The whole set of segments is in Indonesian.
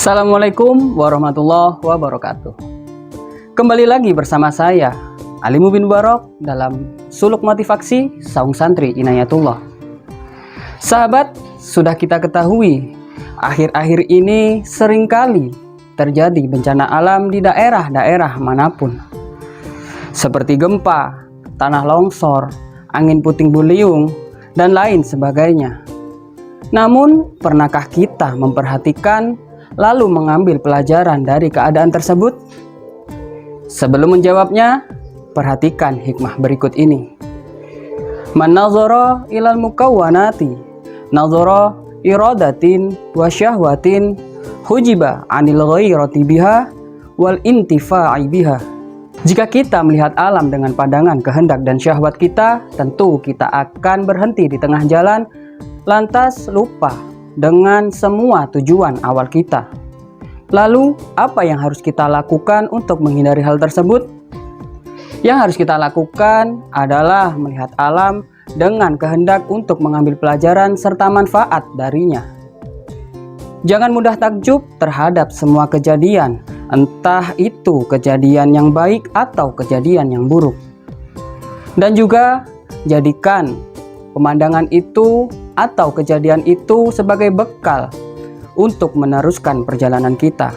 Assalamualaikum warahmatullahi wabarakatuh. Kembali lagi bersama saya Ali Mubin Barok dalam Suluk Motivasi Saung Santri Inayatullah. Sahabat, sudah kita ketahui akhir-akhir ini seringkali terjadi bencana alam di daerah-daerah manapun, seperti gempa, tanah longsor, angin puting beliung, dan lain sebagainya. Namun, pernahkah kita memperhatikan lalu mengambil pelajaran dari keadaan tersebut? Sebelum menjawabnya, perhatikan hikmah berikut ini. Man nazara ilal mukawwanati nazara iradatin wa syahwatin hujiba anil ghairati biha wal intifa'i biha. Jika kita melihat alam dengan pandangan kehendak dan syahwat kita, tentu kita akan berhenti di tengah jalan, lantas lupa dengan semua tujuan awal kita. Lalu, apa yang harus kita lakukan untuk menghindari hal tersebut? Yang harus kita lakukan adalah melihat alam dengan kehendak untuk mengambil pelajaran serta manfaat darinya. Jangan mudah takjub terhadap semua kejadian, entah itu kejadian yang baik atau kejadian yang buruk. Dan juga jadikan pemandangan itu atau kejadian itu sebagai bekal untuk meneruskan perjalanan kita.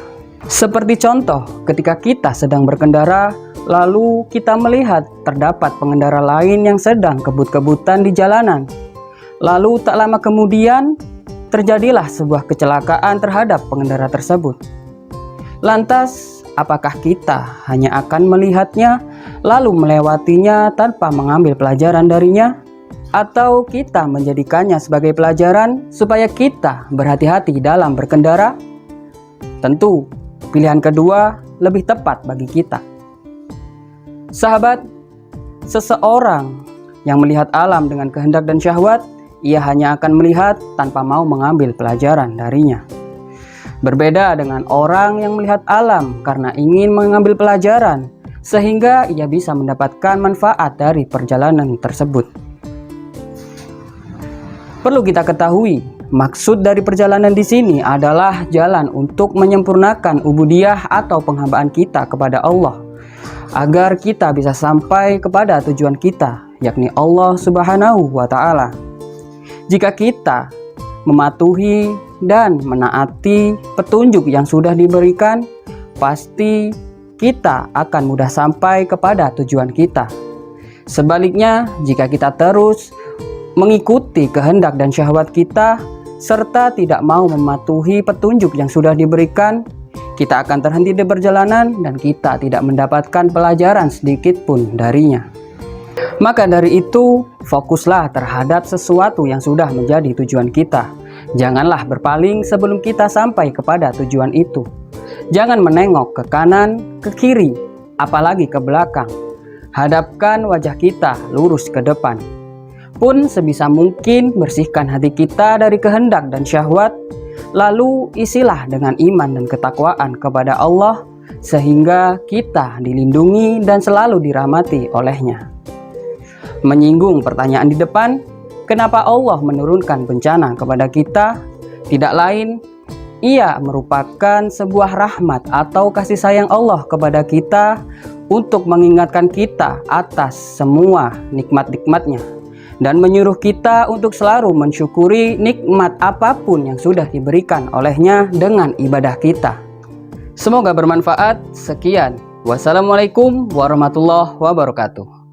Seperti contoh, ketika kita sedang berkendara, lalu kita melihat terdapat pengendara lain yang sedang kebut-kebutan di jalanan. Lalu tak lama kemudian, terjadilah sebuah kecelakaan terhadap pengendara tersebut. Lantas, apakah kita hanya akan melihatnya, lalu melewatinya tanpa mengambil pelajaran darinya? Atau kita menjadikannya sebagai pelajaran supaya kita berhati-hati dalam berkendara? Tentu, pilihan kedua lebih tepat bagi kita. Sahabat, seseorang yang melihat alam dengan kehendak dan syahwat, ia hanya akan melihat tanpa mau mengambil pelajaran darinya. Berbeda dengan orang yang melihat alam karena ingin mengambil pelajaran, sehingga ia bisa mendapatkan manfaat dari perjalanan tersebut. Perlu kita ketahui, maksud dari perjalanan di sini adalah jalan untuk menyempurnakan ubudiyah atau penghambaan kita kepada Allah, agar kita bisa sampai kepada tujuan kita, yakni Allah Subhanahu wa Ta'ala. Jika kita mematuhi dan menaati petunjuk yang sudah diberikan, pasti kita akan mudah sampai kepada tujuan kita. Sebaliknya, jika kita terus mengikuti kehendak dan syahwat kita, serta tidak mau mematuhi petunjuk yang sudah diberikan, kita akan terhenti di perjalanan dan kita tidak mendapatkan pelajaran sedikit pun darinya. Maka dari itu, fokuslah terhadap sesuatu yang sudah menjadi tujuan kita. Janganlah berpaling sebelum kita sampai kepada tujuan itu. Jangan menengok ke kanan, ke kiri, apalagi ke belakang. Hadapkan wajah kita lurus ke depan. Pun sebisa mungkin bersihkan hati kita dari kehendak dan syahwat, lalu isilah dengan iman dan ketakwaan kepada Allah, sehingga kita dilindungi dan selalu dirahmati olehnya. Menyinggung pertanyaan di depan, kenapa Allah menurunkan bencana kepada kita? Tidak lain, ia merupakan sebuah rahmat atau kasih sayang Allah kepada kita untuk mengingatkan kita atas semua nikmat-nikmatnya, dan menyuruh kita untuk selalu mensyukuri nikmat apapun yang sudah diberikan olehnya dengan ibadah kita. Semoga bermanfaat. Sekian. Wassalamualaikum warahmatullahi wabarakatuh.